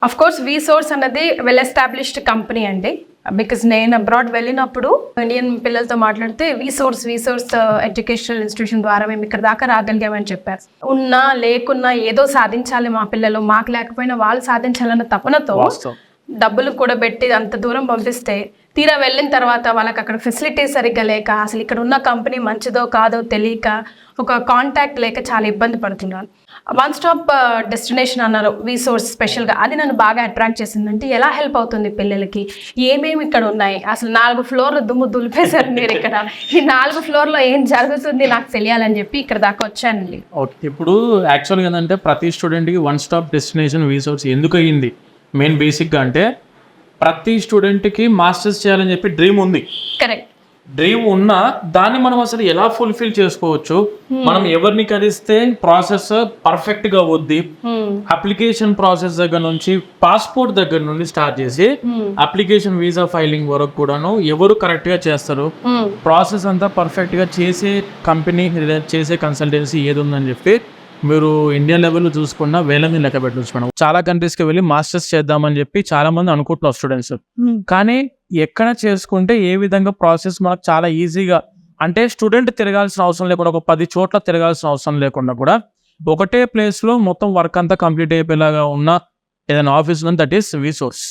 Of course వీసోర్స్ అన్నది well established company అండి. Because నేను అబ్రాడ్ వెళ్ళినప్పుడు ఇండియన్ పిల్లలతో మాట్లాడితే వీసోర్స్ ఎడ్యుకేషనల్ ఇన్స్టిట్యూషన్ ద్వారా మేము ఇక్కడ దాకా రాగలిగామని చెప్పారు. ఉన్నా లేకున్నా ఏదో సాధించాలి మా పిల్లలు, మాకు లేకపోయినా వాళ్ళు సాధించాలన్న తపనతో డబ్బులు కూడా పెట్టి అంత దూరం పంపిస్తే తీరా వెళ్ళిన తర్వాత వాళ్ళకి అక్కడ ఫెసిలిటీస్ సరిగ్గా లేక, అసలు ఇక్కడ ఉన్న కంపెనీ మంచిదో కాదో తెలియక, ఒక కాంటాక్ట్ లేక చాలా ఇబ్బంది పడుతున్నాను. వన్ స్టాప్ డెస్టినేషన్ అన్నారు వీసోర్స్ స్పెషల్గా, అది నన్ను బాగా అట్రాక్ట్ చేసిందంటే ఎలా హెల్ప్ అవుతుంది పిల్లలకి, ఏమేమి ఇక్కడ ఉన్నాయి, అసలు 4 ఫ్లోర్లు దుమ్ము దులిపేశారు మీరు ఇక్కడ, ఈ 4 ఫ్లోర్లో ఏం జరుగుతుంది నాకు తెలియాలని చెప్పి ఇక్కడ దాకా వచ్చానండి. ఓకే, ఇప్పుడు యాక్చువల్గా ఏంటంటే ప్రతి స్టూడెంట్కి వన్ స్టాప్ డెస్టినేషన్ వీసోర్స్ ఎందుకు అయ్యింది మెయిన్ బేసిక్గా అంటే, ప్రతి స్టూడెంట్కి మాస్టర్స్ చేయాలని చెప్పి డ్రీమ్ ఉంది. కరెక్ట్. డ్రీమ్ ఉన్నా దాన్ని మనం అసలు ఎలా ఫుల్ఫిల్ చేసుకోవచ్చు, మనం ఎవరిని కలిస్తే ప్రాసెస్ పర్ఫెక్ట్ గా అవుద్ది, అప్లికేషన్ ప్రాసెస్ దగ్గర నుంచి పాస్పోర్ట్ దగ్గర నుండి స్టార్ట్ చేసి అప్లికేషన్ వీసా ఫైలింగ్ వరకు కూడాను ఎవరు కరెక్ట్ గా చేస్తారు, ప్రాసెస్ అంతా పర్ఫెక్ట్ గా చేసే కంపెనీ చేసే కన్సల్టెన్సీ ఏది ఉందని చెప్పి మీరు ఇండియన్ లెవెల్లో చూసుకున్నా వేల మీద లెక్క పెట్టవచ్చు. మనం చాలా కంట్రీస్కి వెళ్ళి మాస్టర్స్ చేద్దామని చెప్పి చాలా మంది అనుకుంటున్నారు స్టూడెంట్స్. కానీ ఎక్కడ చేసుకుంటే ఏ విధంగా ప్రాసెస్ మనకు చాలా ఈజీగా, అంటే స్టూడెంట్ తిరగాల్సిన అవసరం లేకుండా, ఒక 10 చోట్ల తిరగాల్సిన అవసరం లేకుండా కూడా ఒకటే ప్లేస్లో మొత్తం వర్క్ అంతా కంప్లీట్ అయిపోయేలాగా ఉన్న ఏదైనా ఆఫీస్ ఉంది, దట్ ఈస్ వీసోర్స్.